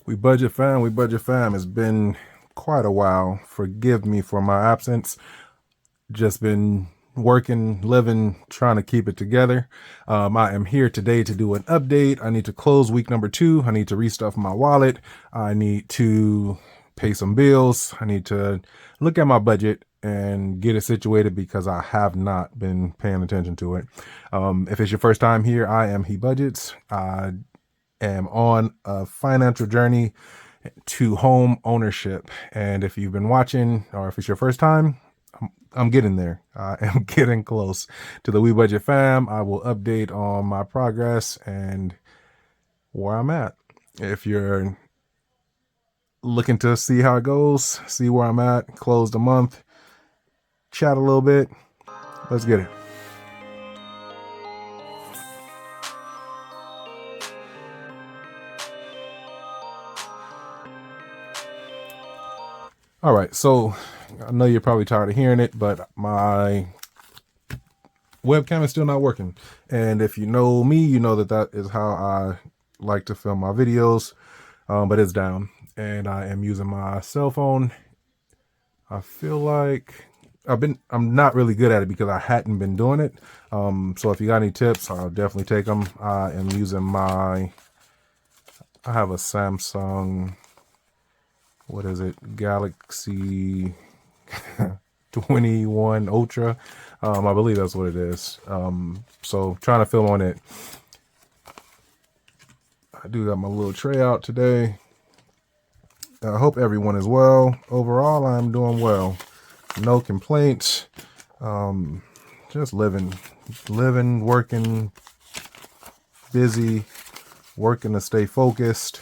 WeBudgetFam. It's been quite a while. Forgive me for my absence. Just been working, living, trying to keep it together. I am here today to do an update. I need to close week number 2. I need to restuff my wallet. I need to pay some bills. I need to look at my budget and get it situated because I have not been paying attention to it. If it's your first time here, I am HeBudgets. I am on a financial journey to home ownership. And if you've been watching, or if it's your first time, I'm getting there. I am getting close to the WeBudget fam. I will update on my progress and where I'm at. If you're looking to see how it goes, see where I'm at, close the month, chat a little bit, let's get it. All right, so I know you're probably tired of hearing it, but my webcam is still not working. And if you know me, you know that is how I like to film my videos, but it's down. And I am using my cell phone. I feel like I'm not really good at it because I hadn't been doing it. So if you got any tips, I'll definitely take them. I am using I have a Samsung, what is it? Galaxy 21 Ultra. I believe that's what it is. So trying to film on it. I do got my little tray out today. I hope everyone is well. Overall, I'm doing well. No complaints. Just living, working, busy, working to stay focused.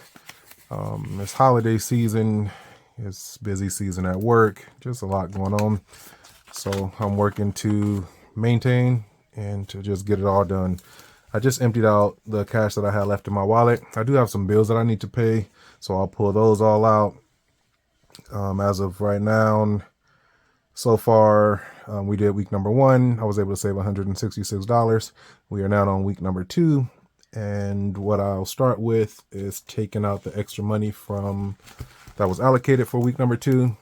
It's holiday season. It's busy season at work. Just a lot going on. So I'm working to maintain and to just get it all done. I just emptied out the cash that I had left in my wallet. I do have some bills that I need to pay, so I'll pull those all out. As of right now, so far, we did week number 1. I was able to save $166. We are now on week number 2. And what I'll start with is taking out the extra money from that was allocated for week number 2.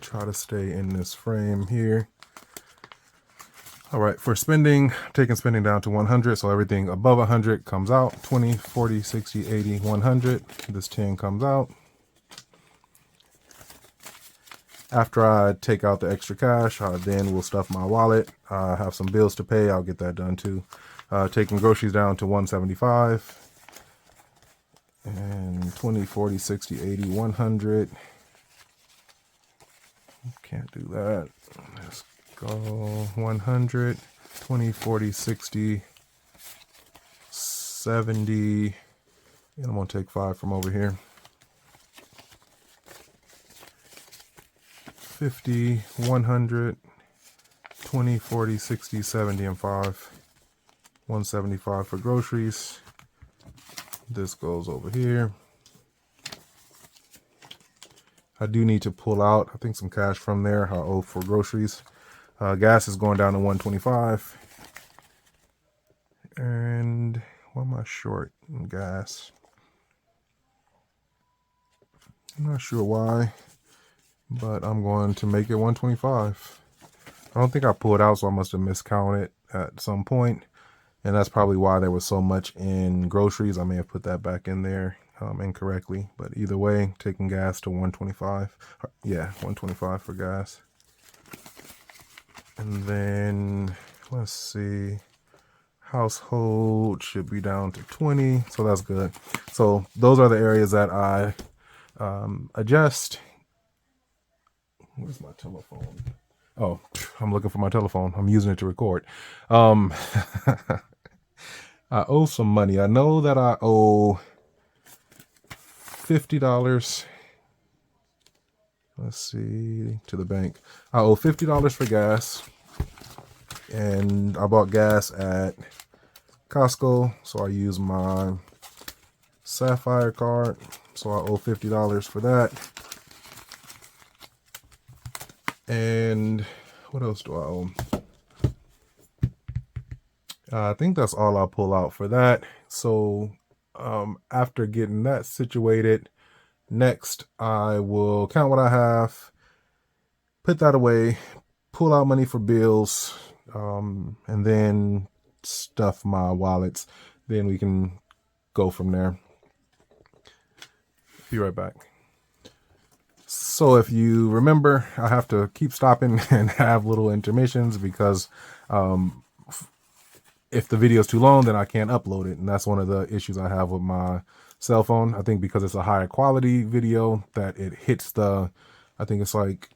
Try to stay in this frame here. All right, for spending, taking spending down to 100. So everything above 100 comes out. 20, 40, 60, 80, 100. This 10 comes out. After I take out the extra cash, I then will stuff my wallet. I have some bills to pay. I'll get that done too. Taking groceries down to 175. And 20, 40, 60, 80, 100. Can't do that. Let's go 100, 20, 40, 60, 70. And I'm going to take 5 from over here. 50, 100, 20, 40, 60, 70, and 5. 175 for groceries. This goes over here. I do need to pull out, I think, some cash from there. I owe for groceries. Gas is going down to 125. And why am I short in gas? I'm not sure why, but I'm going to make it 125. I don't think I pulled out, so I must have miscounted at some point. And that's probably why there was so much in groceries. I may have put that back in there incorrectly. But either way, taking gas to 125. Yeah, 125 for gas. And then, let's see. Household should be down to 20. So that's good. So those are the areas that I adjust. Where's my telephone? Oh, I'm looking for my telephone. I'm using it to record. I owe some money. I know that I owe $50. Let's see, to the bank. I owe $50 for gas. And I bought gas at Costco. So I use my Sapphire card. So I owe $50 for that. And what else do I owe? I think that's all I'll pull out for that. So After getting that situated, next I will count what I have, put that away, pull out money for bills, and then stuff my wallets. Then we can go from there. Be right back. So if you remember, I have to keep stopping and have little intermissions because if the video is too long, then I can't upload it. And that's one of the issues I have with my cell phone. I think because it's a higher quality video that it hits I think it's like,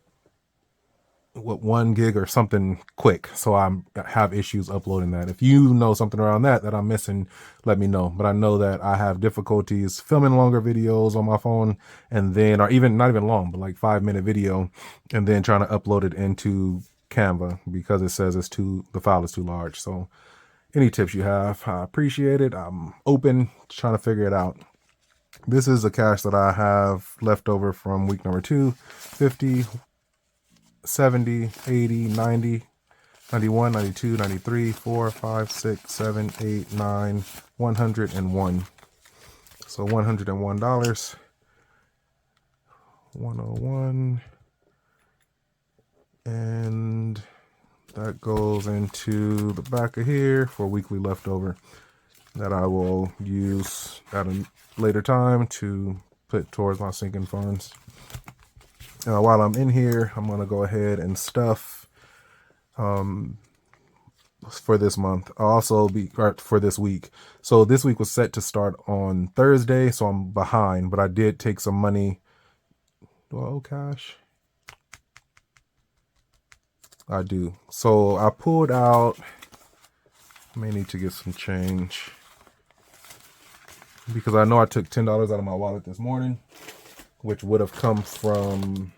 1 gig or something quick. So I have issues uploading that. If you know something around that I'm missing, let me know. But I know that I have difficulties filming longer videos on my phone, and then, or even not even long, but like 5-minute video, and then trying to upload it into Canva because it says the file is too large. So any tips you have, I appreciate it. I'm open to trying to figure it out. This is the cash that I have left over from week number 2, 50, 70, 80, 90, 91, 92, 93, 4, 5, 6, 7, 8, 9, 101. So $101, 101, and that goes into the back of here for weekly leftover that I will use at a later time to put towards my sinking funds. While I'm in here, I'm going to go ahead and stuff for this month. I'll also for this week. So this week was set to start on Thursday, so I'm behind, but I did take some money. Do I owe cash? I do. So I pulled out, I may need to get some change because I know I took $10 out of my wallet this morning, which would have come from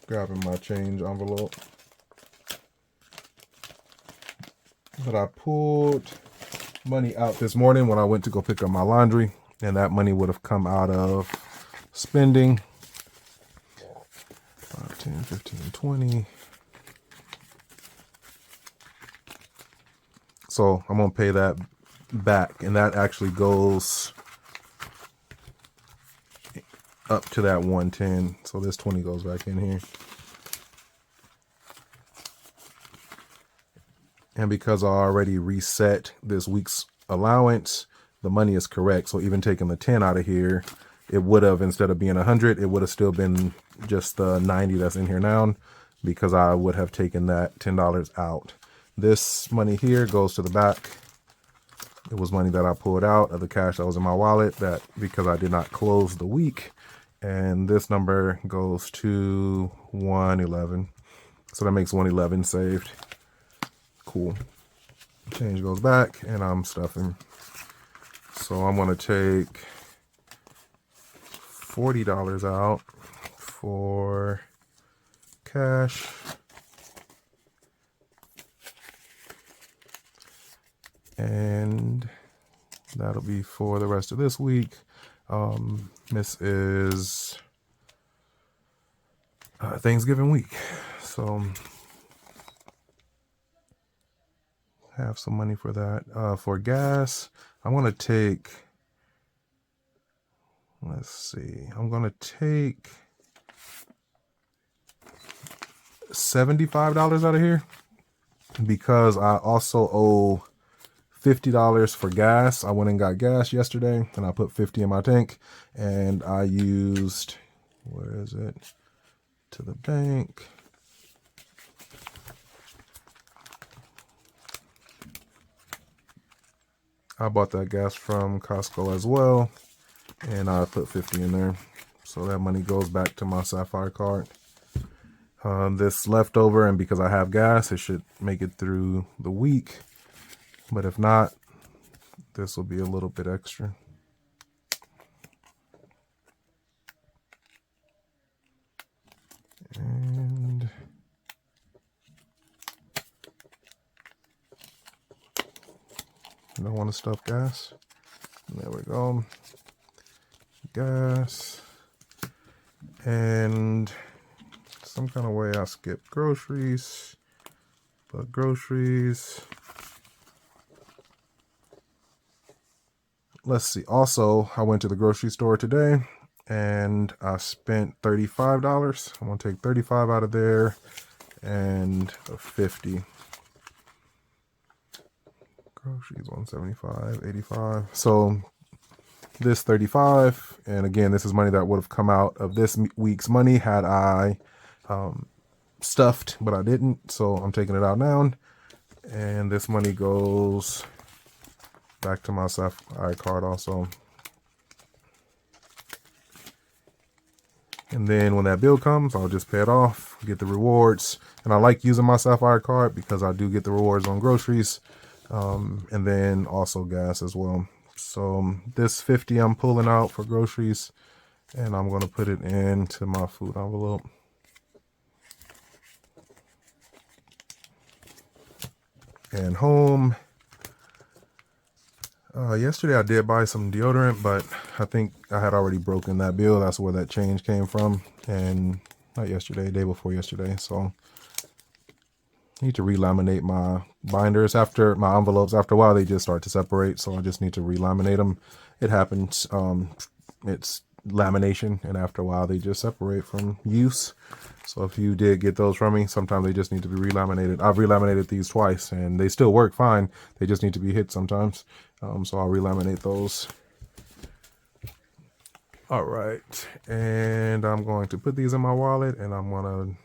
grabbing my change envelope. But I pulled money out this morning when I went to go pick up my laundry, and that money would have come out of spending. 5, 10, 15, 20. So I'm going to pay that back, and that actually goes up to that 110. So this 20 goes back in here. And because I already reset this week's allowance, the money is correct. So even taking the 10 out of here, it would have, instead of being 100, it would have still been just the 90 that's in here now, because I would have taken that $10 out. This money here goes to the back. It was money that I pulled out of the cash that was in my wallet, that because I did not close the week. And this number goes to 111. So that makes 111 saved. Cool. Change goes back, and I'm stuffing. So I'm going to take $40 out for cash. And that'll be for the rest of this week. This is Thanksgiving week. So have some money for that. For gas, I'm going to take, let's see, I'm going to take $75 out of here because I also owe $50 for gas. I went and got gas yesterday, and I put 50 in my tank, and I used, where is it, to the bank. I bought that gas from Costco as well, and I put 50 in there. So that money goes back to my Sapphire card. This leftover, and because I have gas, it should make it through the week. But if not, this will be a little bit extra. And I don't want to stuff gas. There we go. Gas. And some kind of way I skipped groceries. But groceries. let's see. Also, I went to the grocery store today and I spent $35. I'm going to take 35 out of there and a 50. Groceries 175, 85. So this 35, and again, this is money that would have come out of this week's money had I stuffed, but I didn't. So I'm taking it out now. And this money goes back to my Sapphire card also. And then when that bill comes, I'll just pay it off, get the rewards. And I like using my Sapphire card because I do get the rewards on groceries, and then also gas as well. So this 50 I'm pulling out for groceries, and I'm going to put it into my food envelope. And home. Yesterday I did buy some deodorant, but I think I had already broken that bill. That's where that change came from. And not yesterday, day before yesterday. So I need to relaminate my binders after my envelopes. After a while, they just start to separate. So I just need to relaminate them. It happens. It's lamination. And after a while, they just separate from use. So if you did get those from me, sometimes they just need to be relaminated. I've relaminated these twice and they still work fine. They just need to be hit sometimes. So I'll relaminate those. All right. And I'm going to put these in my wallet and I'm going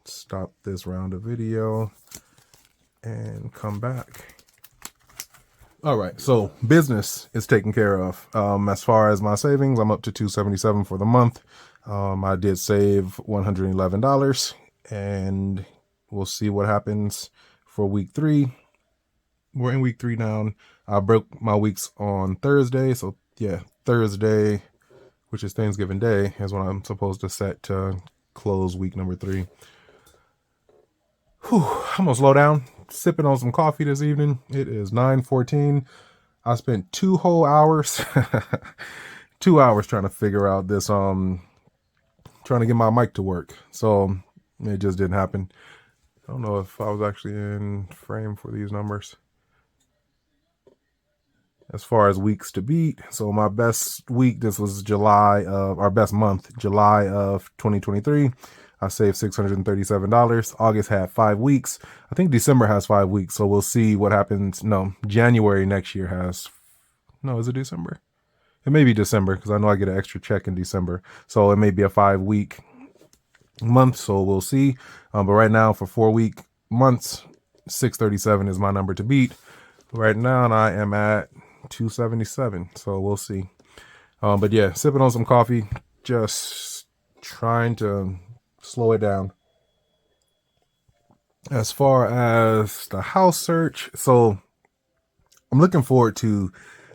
to stop this round of video and come back. All right. So business is taken care of. As far as my savings, I'm up to $277 for the month. I did save $111 and we'll see what happens for week 3. We're in week 3 now. I broke my weeks on Thursday. So yeah, Thursday, which is Thanksgiving Day, is when I'm supposed to set to close week number 3. Whew, I'm gonna slow down, sipping on some coffee this evening. It is 9:14. I spent 2 whole hours, 2 hours trying to figure out this, trying to get my mic to work. So it just didn't happen. I don't know if I was actually in frame for these numbers. As far as weeks to beat, so my best week, this was July of, our best month, July of 2023. I saved $637. August had 5 weeks. I think December has 5 weeks, so we'll see what happens. No, January next year has, no, is it December? It may be December because I know I get an extra check in December. So it may be a 5-week month, so we'll see. But right now for 4-week months, 637 is my number to beat. Right now I am at 277, so we'll see. But yeah, sipping on some coffee, just trying to slow it down. As far as the house search, so I'm looking forward to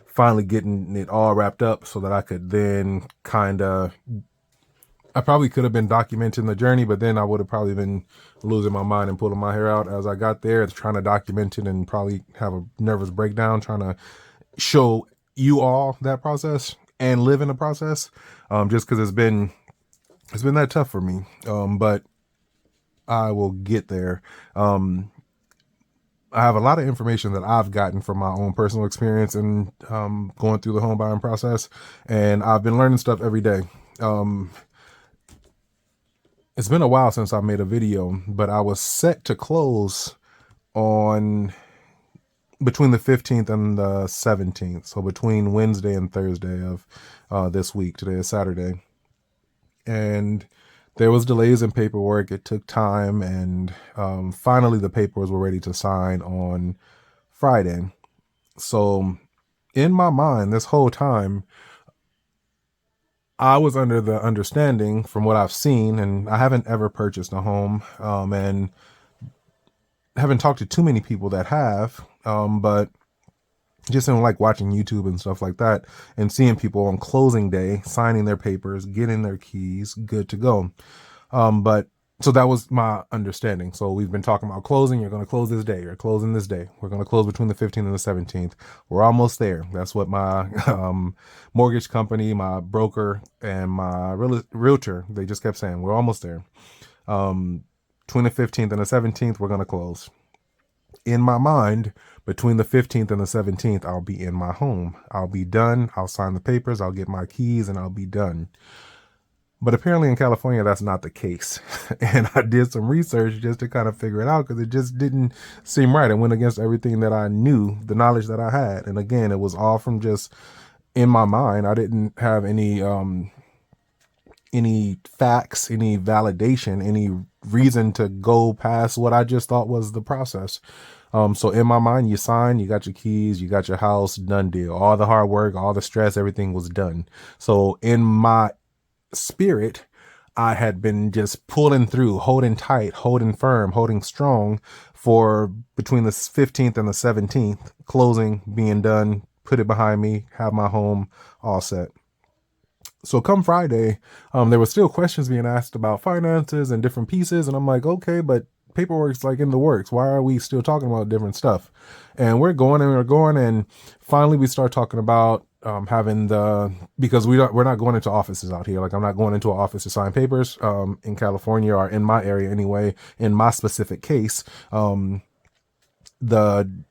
finally getting it all wrapped up so that I could then I probably could have been documenting the journey, but then I would have probably been losing my mind and pulling my hair out as I got there, trying to document it and probably have a nervous breakdown, trying to show you all that process and live in the process. Just because it's been that tough for me. But I will get there. I have a lot of information that I've gotten from my own personal experience and going through the home buying process, and I've been learning stuff every day. It's been a while since I made a video, but I was set to close on between the 15th and the 17th. So between Wednesday and Thursday of this week. Today is Saturday. And there was delays in paperwork. It took time. And finally the papers were ready to sign on Friday. So in my mind, this whole time, I was under the understanding from what I've seen, and I haven't ever purchased a home, and haven't talked to too many people that have, but just in like watching YouTube and stuff like that and seeing people on closing day, signing their papers, getting their keys, good to go. But so that was my understanding. So we've been talking about closing. You're going to close this day. You're closing this day. We're going to close between the 15th and the 17th. We're almost there. That's what my mortgage company, my broker, and my realtor, they just kept saying, we're almost there. Between the 15th and the 17th, we're going to close. In my mind, between the 15th and the 17th, I'll be in my home. I'll be done. I'll sign the papers. I'll get my keys and I'll be done. But apparently in California, that's not the case. And I did some research just to kind of figure it out because it just didn't seem right. It went against everything that I knew, the knowledge that I had. And again, it was all from just in my mind. I didn't have any facts, any validation, any reason to go past what I just thought was the process. So in my mind, you sign, you got your keys, you got your house, done deal. All the hard work, all the stress, everything was done. So in my spirit, I had been just pulling through, holding tight, holding firm, holding strong for between the 15th and the 17th, closing, being done, put it behind me, have my home all set. So come Friday, there were still questions being asked about finances and different pieces. And I'm like, okay, but paperwork's like in the works. Why are we still talking about different stuff? And we're going and we're going. And finally we start talking about because we're not going into offices out here. Like I'm not going into an office to sign papers in California or in my area anyway. In my specific case, the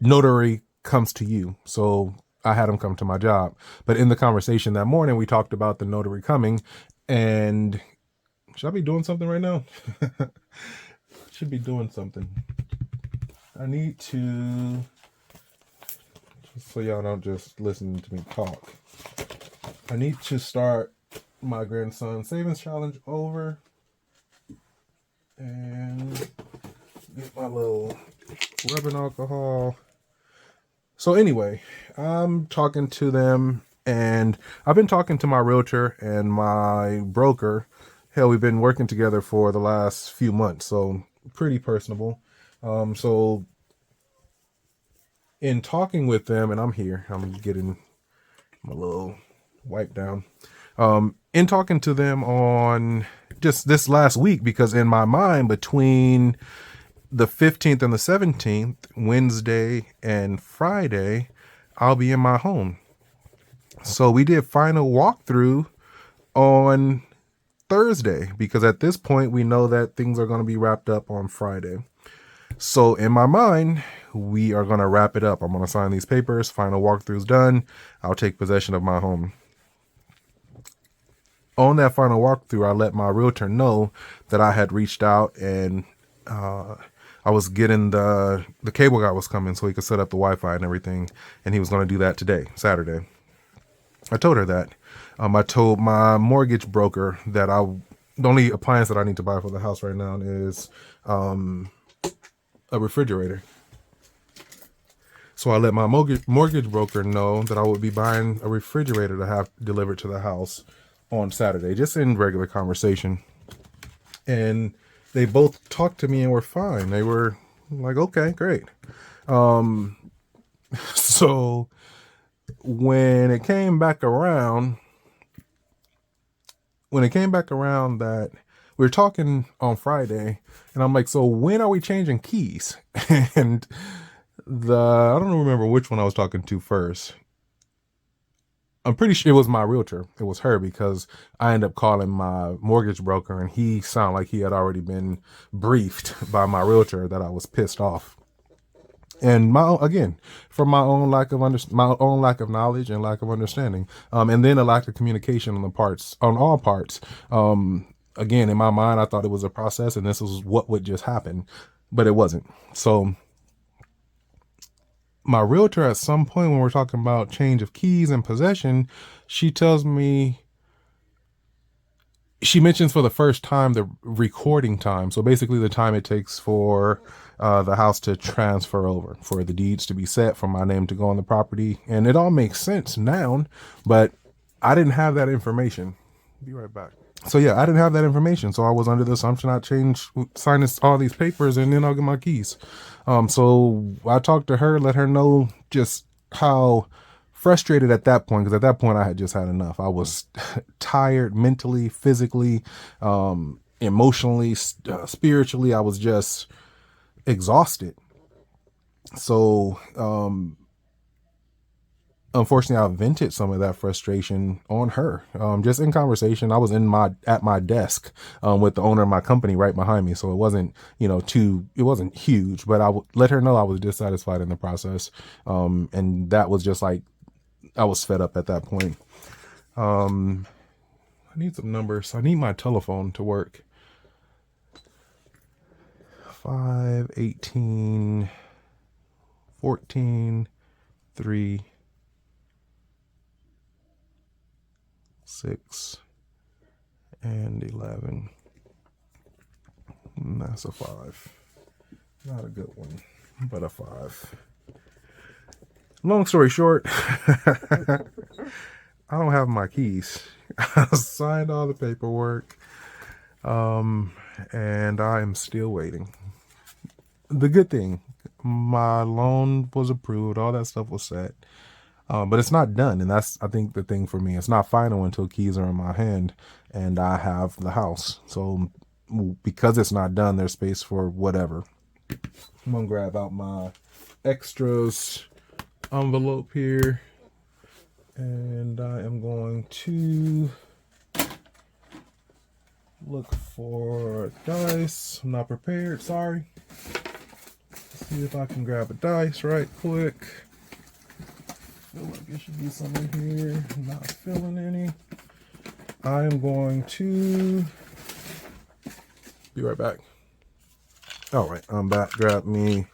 notary comes to you. So I had him come to my job. But in the conversation that morning, we talked about the notary coming. And should I be doing something right now? Should be doing something. I need to, just so y'all don't just listen to me talk, I need to start my grandson's savings challenge over and get my little rubbing alcohol. So anyway, I'm talking to them, and I've been talking to my realtor and my broker. Hell, we've been working together for the last few months, so pretty personable. So in talking with them, and I'm getting my little wipe down. In talking to them on just this last week, because in my mind, between the 15th and the 17th, Wednesday and Friday, I'll be in my home. So we did final walkthrough on Thursday, because at this point we know that things are going to be wrapped up on Friday. So in my mind, we are going to wrap it up. I'm going to sign these papers. Final walkthrough's done. I'll take possession of my home. On that final walkthrough, I let my realtor know that I had reached out and I was getting the cable guy was coming so he could set up the Wi-Fi and everything. And he was going to do that today, Saturday. I told her that. I told my mortgage broker that the only appliance that I need to buy for the house right now is a refrigerator. So I let my mortgage broker know that I would be buying a refrigerator to have delivered to the house on Saturday, just in regular conversation. And they both talked to me and were fine. They were like, okay, great. So when it came back around that we were talking on Friday, and I'm like, so when are we changing keys? And I don't remember which one I was talking to first. I'm pretty sure it was my realtor. It was her, because I ended up calling my mortgage broker, and he sounded like he had already been briefed by my realtor that I was pissed off. And from my own lack of knowledge and lack of understanding, and then a lack of communication on all parts. Again, in my mind, I thought it was a process, and this was what would just happen, but it wasn't. So my realtor, at some point when we're talking about change of keys and possession, she mentions for the first time the recording time. So basically the time it takes for the house to transfer over, for the deeds to be set, for my name to go on the property. And it all makes sense now, but I didn't have that information. Be right back. So yeah, I didn't have that information. So I was under the assumption I'd sign all these papers and then I'll get my keys. So I talked to her, let her know just how frustrated at that point, because at that point I had just had enough. I was tired mentally, physically, emotionally, spiritually. I was just exhausted. So unfortunately, I vented some of that frustration on her. Just in conversation, I was at my desk with the owner of my company right behind me, so it wasn't it wasn't huge, but I let her know I was dissatisfied in the process, and that was just like I was fed up at that point. I need some numbers. I need my telephone to work. 5, 18, 14, 3, 6, and 11. And that's a 5. Not a good one, but a 5. Long story short, I don't have my keys. I signed all the paperwork, and I am still waiting. The good thing, my loan was approved, all that stuff was set. But it's not done, and that's, I think, the thing for me. It's not final until keys are in my hand and I have the house. So because it's not done, there's space for whatever. I'm gonna grab out my extras envelope here, and I am going to look for dice. I'm not prepared, sorry. See if I can grab a dice right quick. Feel like there should be some in here. I'm not feeling any. I am going to be right back. All right, I'm back. Grab me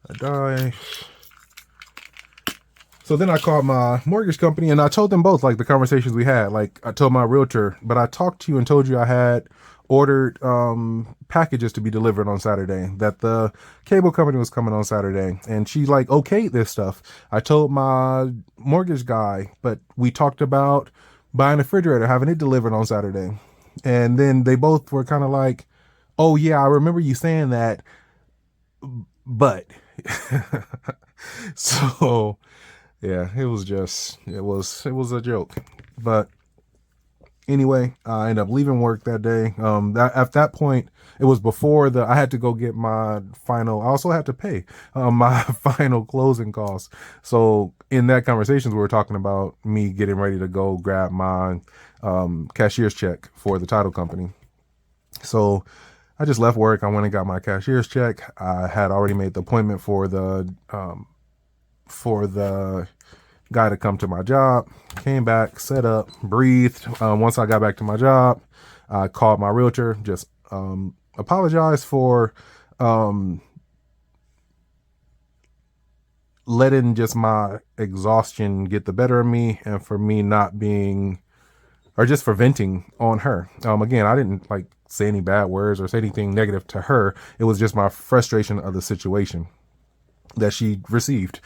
a dice. So then I called my mortgage company and I told them both, like, the conversations we had. Like, I told my realtor, but I talked to you and told you I had ordered packages to be delivered on Saturday, that the cable company was coming on Saturday, and she like okayed this stuff. I told my mortgage guy, but we talked about buying a refrigerator, having it delivered on Saturday, and then they both were kind of like, oh yeah, I remember you saying that, but so yeah, it was a joke. But anyway, I ended up leaving work that day. At that point, it was before I had to go get my final. I also had to pay my final closing costs. So in that conversations, we were talking about me getting ready to go grab my cashier's check for the title company. So I just left work. I went and got my cashier's check. I had already made the appointment for the guy to come to my job. Came back, set up, breathed. Once I got back to my job, I called my realtor, just apologized for letting just my exhaustion get the better of me, and for me not being, or just for venting on her. Again, I didn't like say any bad words or say anything negative to her. It was just my frustration of the situation that she received.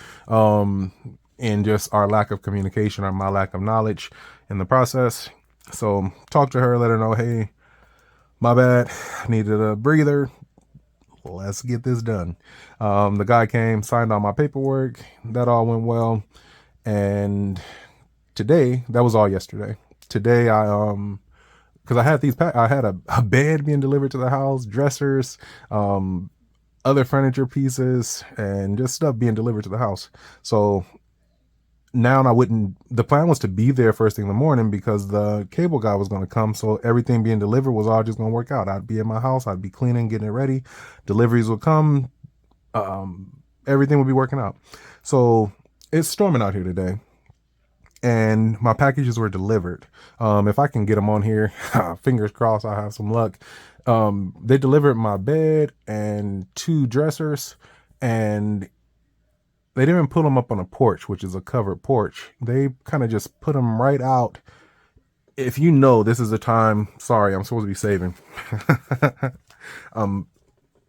And just our lack of communication or my lack of knowledge in the process. So talk to her, let her know, hey, my bad, I needed a breather. Let's get this done. The guy came, signed all my paperwork. That all went well. And today, that was all yesterday. Today, because I had I had a bed being delivered to the house, dressers, other furniture pieces, and just stuff being delivered to the house. So now the plan was to be there first thing in the morning because the cable guy was going to come. So everything being delivered was all just going to work out. I'd be in my house. I'd be cleaning, getting it ready. Deliveries would come. Everything would be working out. So it's storming out here today, and my packages were delivered. If I can get them on here, fingers crossed, I have some luck. They delivered my bed and 2 dressers, and they didn't even put them up on a porch, which is a covered porch. They kind of just put them right out. If you know, this is the time, sorry, I'm supposed to be saving. I'm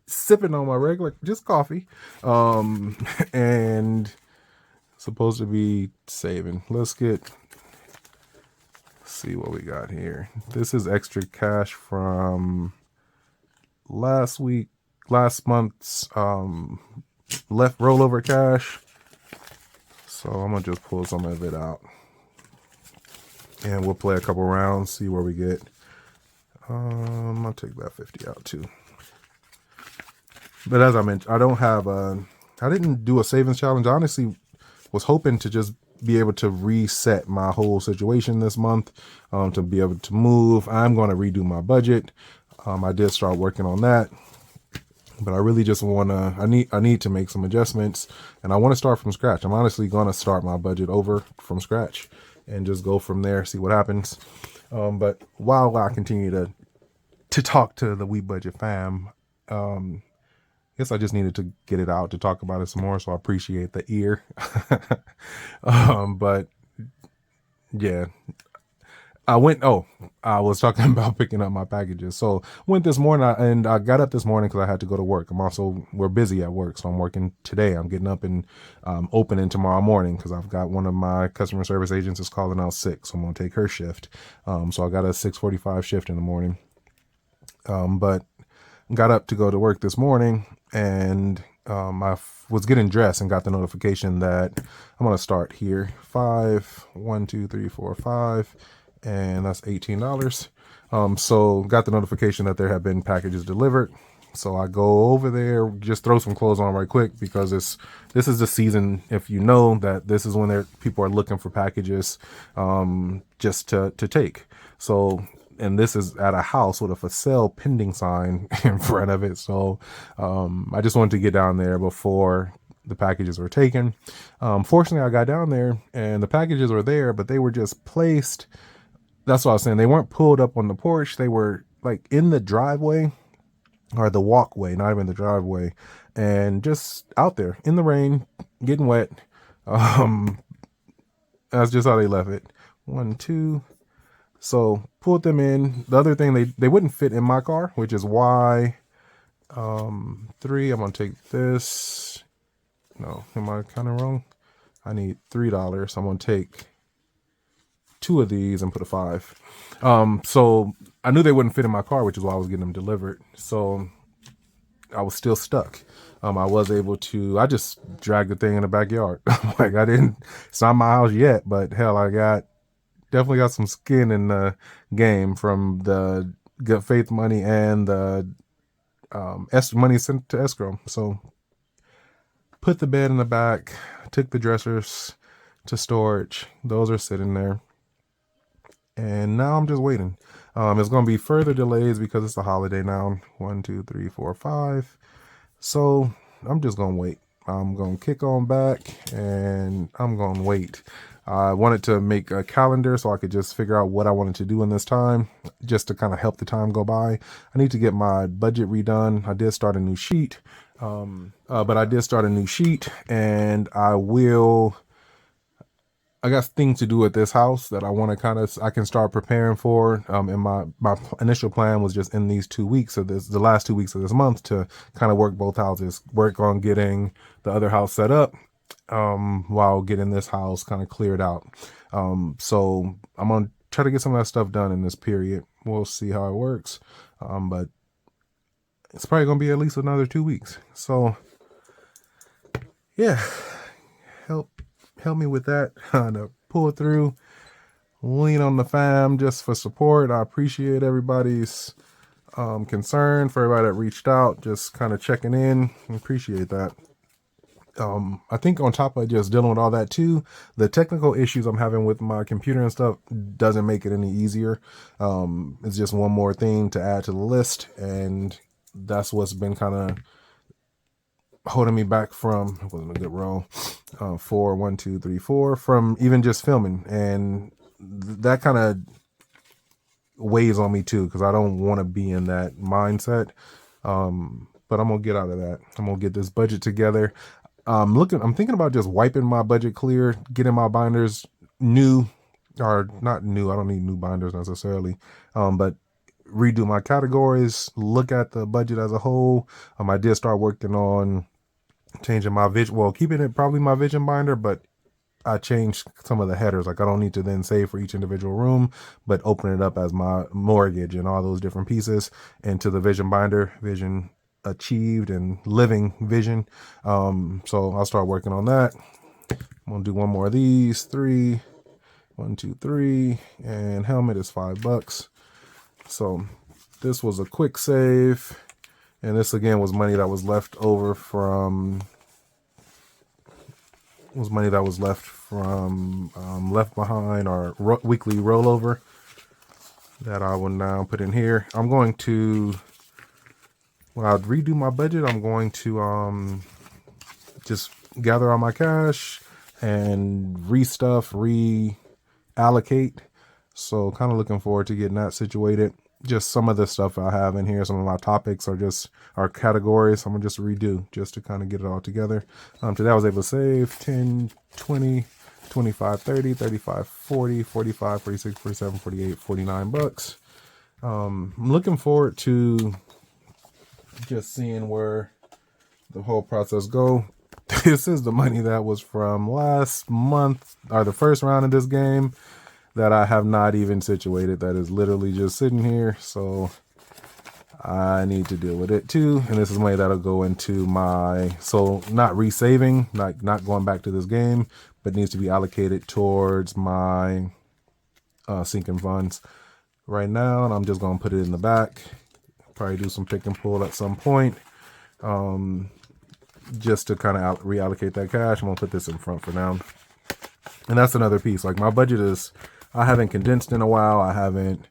sipping on my regular, just coffee, and supposed to be saving. Let's see what we got here. This is extra cash from last month's left rollover cash. So I'm gonna just pull some of it out, and we'll play a couple rounds, see where we get. I'll take that 50 out too. But as I mentioned, I didn't do a savings challenge. I honestly was hoping to just be able to reset my whole situation this month, to be able to move. I'm going to redo my budget. I did start working on that, but I really just want to, I need to make some adjustments, and I want to start from scratch. I'm honestly going to start my budget over from scratch and just go from there, see what happens. But while I continue to talk to the WeBudget fam, I guess I just needed to get it out to talk about it some more. So I appreciate the ear. But yeah, I was talking about picking up my packages. So went this morning, and I got up this morning because I had to go to work. We're busy at work, so I'm working today. I'm getting up and opening tomorrow morning because I've got one of my customer service agents is calling out sick, so I'm gonna take her shift. So I got a 6:45 shift in the morning. But got up to go to work this morning, and I was getting dressed and got the notification that I'm gonna start here. 5, 1, 2, 3, 4, 5. And that's $18. So got the notification that there have been packages delivered. So I go over there, just throw some clothes on right quick, because this is the season, if you know, that this is when people are looking for packages, just to take. So, and this is at a house with a for sale pending sign in front of it. So, I just wanted to get down there before the packages were taken. Fortunately, I got down there and the packages were there, but they were just placed. That's what I was saying. They weren't pulled up on the porch. They were like in the driveway, or the walkway, not even the driveway, and just out there in the rain, getting wet. That's just how they left it. 1, 2. So pulled them in. The other thing, they wouldn't fit in my car, which is why 3. I'm gonna take this. No, am I kind of wrong? I need $3. I'm gonna take 2 of these and put a 5. So I knew they wouldn't fit in my car, which is why I was getting them delivered. So I was still stuck. I was able to, I just dragged the thing in the backyard. Like it's not my house yet, but hell, definitely got some skin in the game from the good faith money and the money sent to escrow. So put the bed in the back, took the dressers to storage. Those are sitting there. And now I'm just waiting. It's going to be further delays because it's a holiday now. 1, 2, 3, 4, 5. So I'm just going to wait. I'm going to kick on back and I'm going to wait. I wanted to make a calendar so I could just figure out what I wanted to do in this time, just to kind of help the time go by. I need to get my budget redone. I did start a new sheet. But I did start a new sheet, and I got things to do at this house that I can start preparing for. And my initial plan was just in these 2 weeks of the last 2 weeks of this month to kind of work both houses, work on getting the other house set up, while getting this house kind of cleared out. So I'm going to try to get some of that stuff done in this period. We'll see how it works. But it's probably going to be at least another 2 weeks. So yeah, help me with that, to pull through, lean on the fam just for support. I appreciate everybody's concern, for everybody that reached out, just kind of checking in. I appreciate that. I think on top of just dealing with all that too, the technical issues I'm having with my computer and stuff doesn't make it any easier. It's just one more thing to add to the list, and that's what's been kind of holding me back from, it wasn't a good roll, 4, 1, 2, 3, 4, from even just filming. And that kind of weighs on me too, because I don't want to be in that mindset. But I'm gonna get out of that. I'm gonna get this budget together. I'm thinking about just wiping my budget clear, getting my binders new, or not new. I don't need new binders necessarily, but redo my categories, look at the budget as a whole. I did start working on changing my vision, keeping it probably my vision binder, but I changed some of the headers. Like I don't need to then save for each individual room, but open it up as my mortgage and all those different pieces into the vision binder, vision achieved and living vision. So I'll start working on that. I'm gonna do one more of these. 3, 1, 2, 3, and helmet is $5. So this was a quick save, and this again was money that was left over from was money that was left from left behind or weekly rollover that I will now put in here. I'm going to, when I redo my budget, I'm going to just gather all my cash and restuff, reallocate. So kind of looking forward to getting that situated. Just some of the stuff I have in here, some of my topics are just our categories. I'm gonna just redo just to kind of get it all together. Today I was able to save 10, 20, 25, 30, 35, 40, 45, 46, 47, 48, 49 bucks. I'm looking forward to just seeing where the whole process go. This is the money that was from last month, or the first round of this game, that I have not even situated. That is literally just sitting here. So I need to deal with it too. And this is money that'll go into my, so not resaving, not going back to this game, but needs to be allocated towards my sinking funds right now. And I'm just going to put it in the back. Probably do some pick and pull at some point. Just to kind of reallocate that cash. I'm going to put this in front for now. And that's another piece. Like my budget is, I haven't condensed in a while. I haven't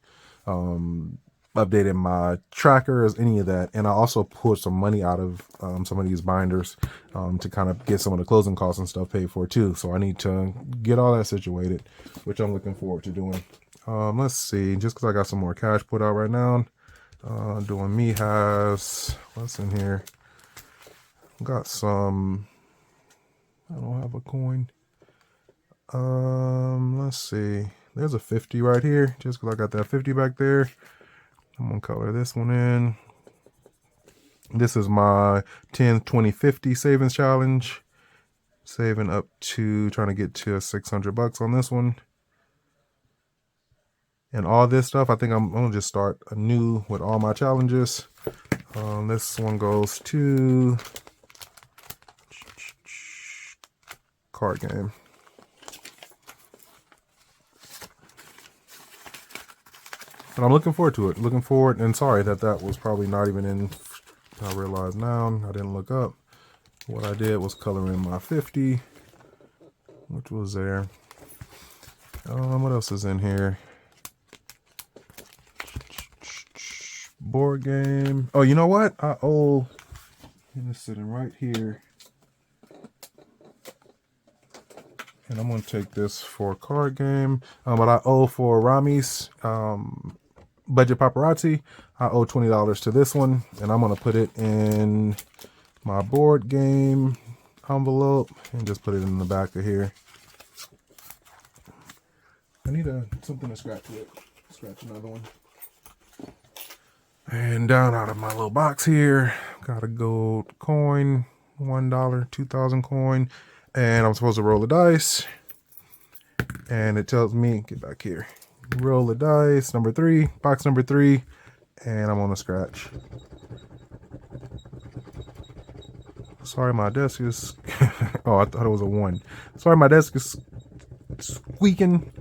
updated my trackers, any of that. And I also pulled some money out of some of these binders to kind of get some of the closing costs and stuff paid for too. So I need to get all that situated, which I'm looking forward to doing. Let's see, just because I got some more cash put out right now. Doing me has, what's in here? Got some, I don't have a coin. Let's see. There's a 50 right here, just because I got that 50 back there. I'm gonna color this one in. This is my 10, 20, 50 savings challenge. Saving up to, trying to get to 600 bucks on this one. And all this stuff, I think I'm gonna just start anew with all my challenges. This one goes to card game. And I'm looking forward to it. Looking forward, and sorry that was probably not even in. I realize now, I didn't look up. What I did was color in my 50, which was there. What else is in here? Board game. Oh, you know what? I owe, and it's sitting right here. And I'm going to take this for card game. But I owe for Rami's Budget Paparazzi, I owe $20 to this one. And I'm going to put it in my board game envelope and just put it in the back of here. I need something to scratch with. Scratch another one. And down out of my little box here, got a gold coin, $1, 2,000 coin. And I'm supposed to roll the dice. And it tells me, get back here, roll the dice, number 3, box number 3. And I'm on a scratch. Sorry, my desk is, oh, I thought it was a 1. Sorry, my desk is squeaking.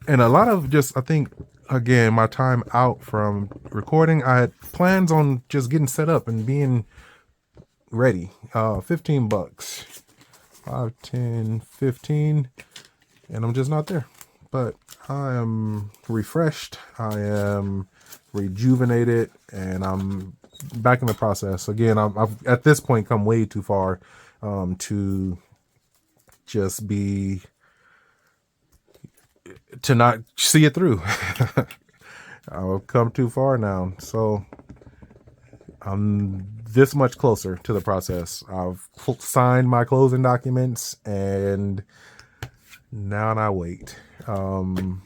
And a lot of just, I think, again, my time out from recording, I had plans on just getting set up and being ready. 15 bucks. 5, 10, 15. And I'm just not there. But I am refreshed. I am rejuvenated. And I'm back in the process. Again, I've at this point come way too far to just be, to not see it through. I've come too far now. So I'm this much closer to the process. I've signed my closing documents and now I wait.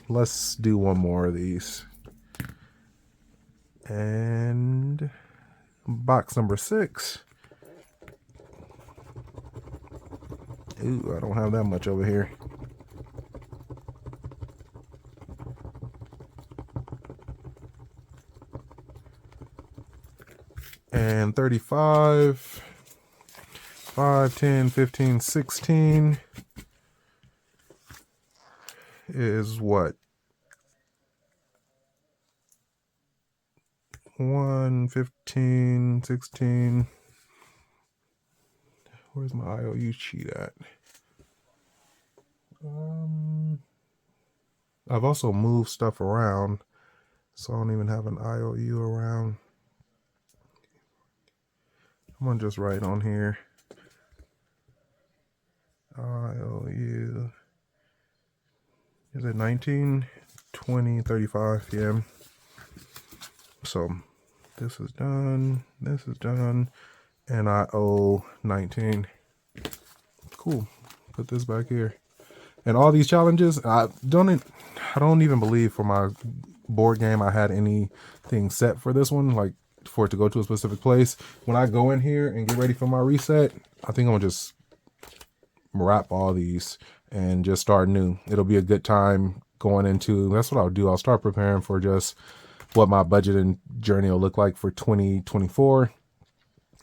Let's do one more of these. And box number 6. Ooh, I don't have that much over here. And 35, 5, 10, 15, 16 is what? 1, 15, 16. Where's my IOU sheet at? I've also moved stuff around, so I don't even have an IOU around. I'm gonna just write on here IOU. Is it 19, 20, 35? Yeah. So this is done. This is done. And I owe 19. Cool. Put this back here. And all these challenges, I don't even believe for my board game I had anything set for this one, like for it to go to a specific place. When I go in here and get ready for my reset, I think I'm gonna just wrap all these and just start new. It'll be a good time going into, that's what I'll do. I'll start preparing for just what my budgeting journey will look like for 2024.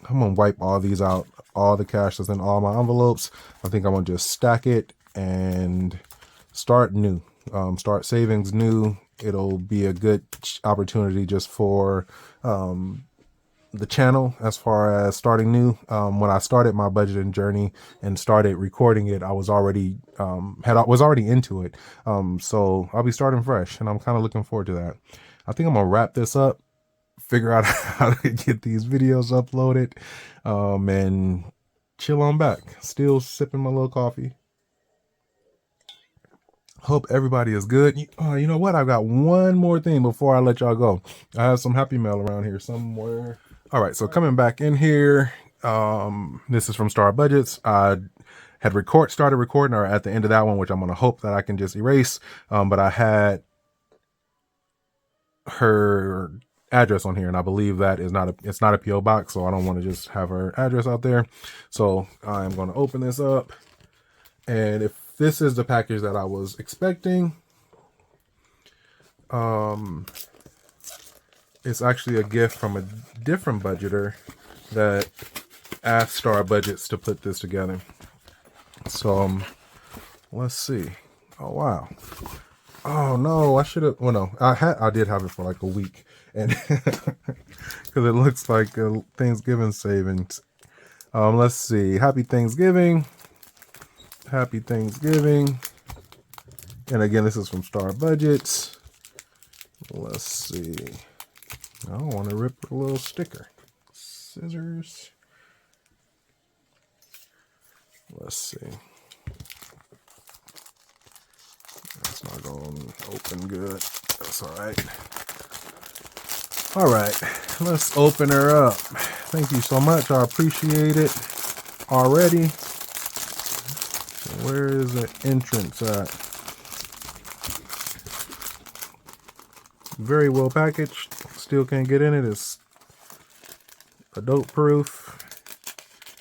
I'm gonna wipe all these out, all the cash that's in all my envelopes. I think I'm gonna just stack it and start new, start savings new. It'll be a good opportunity just for the channel as far as starting new. When I started my budgeting journey and started recording it, I was already was already into it. So I'll be starting fresh, and I'm kind of looking forward to that. I think I'm gonna wrap this up, figure out how to get these videos uploaded, and chill on back. Still sipping my little coffee. Hope everybody is good. You know what? I've got one more thing before I let y'all go. I have some happy mail around here somewhere. All right, so coming back in here, this is from Star Budgets. I had started recording, or at the end of that one, which I'm gonna hope that I can just erase. But I had her address on here, and I believe that it's not a PO box, so I don't want to just have her address out there. So I'm going to open this up, and if this is the package that I was expecting, it's actually a gift from a different budgeter that asked Star Budgets to put this together. So let's see. Oh wow. Oh no, I should have. Well, no, I did have it for like a week, and because it looks like Thanksgiving savings. Let's see. Happy Thanksgiving. Happy Thanksgiving. And again, this is from Star Budgets. Let's see. I don't want to rip a little sticker. Scissors. Let's see. It's not going to open good. That's all right. All right, let's open her up. Thank you so much. I appreciate it already. Where is the entrance at? Very well packaged. Still can't get in it. It's adult proof.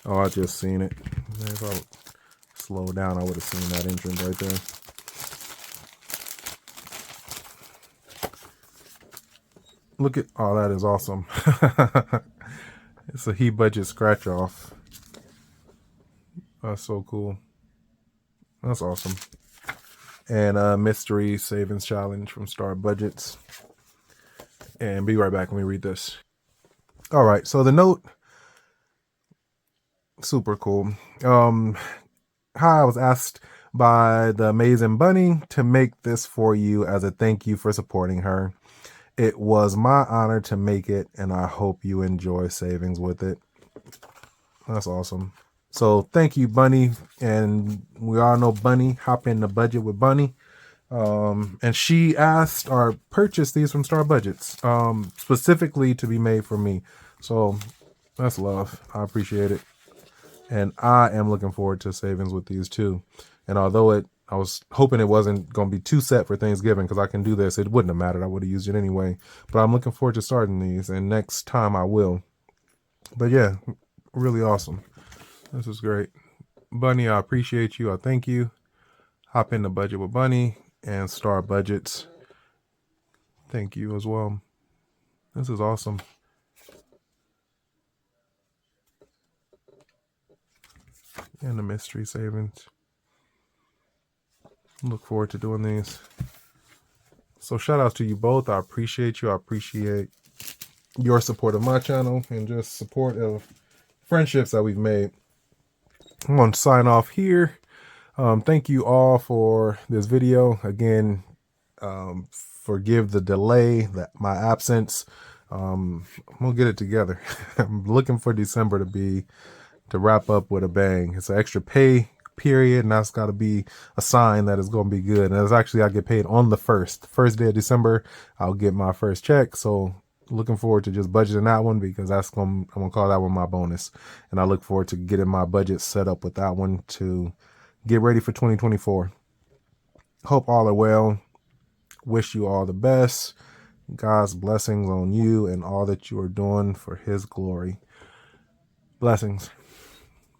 Oh, I just seen it. If I would slow down, I would have seen that entrance right there. Look at, oh, that is awesome. It's a HeBudget scratch off. That's so cool. That's awesome. And a mystery savings challenge from Star Budgets. And be right back when we read this. All right, so the note, super cool. Hi, I was asked by the amazing Bunny to make this for you as a thank you for supporting her. It was my honor to make it, and I hope you enjoy savings with it. That's awesome. So thank you, Bunny. And we all know Bunny, hop in the budget with Bunny. And she asked or purchased these from Star Budgets, specifically to be made for me. So that's love. I appreciate it. And I am looking forward to savings with these too. And although I was hoping it wasn't going to be too set for Thanksgiving because I can do this, it wouldn't have mattered. I would have used it anyway. But I'm looking forward to starting these, and next time I will. But yeah, really awesome. This is great. Bunny, I appreciate you. I thank you. Hop in the budget with Bunny and Star Budgets. Thank you as well. This is awesome. And the mystery savings. Look forward to doing these. So shout outs to you both. I appreciate you. I appreciate your support of my channel and just support of friendships that we've made. I'm going to sign off here. Thank you all for this video. Again, forgive the delay, my absence. I'm gonna get it together. I'm looking for December to wrap up with a bang. It's an extra pay period, and that's got to be a sign that it's going to be good. And it's actually, I get paid on the first day of December. I'll get my first check. So looking forward to just budgeting that one, because I'm gonna call that one my bonus. And I look forward to getting my budget set up with that one to get ready for 2024. Hope all are well. Wish you all the best. God's blessings on you and all that you are doing for his glory. Blessings.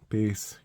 Peace.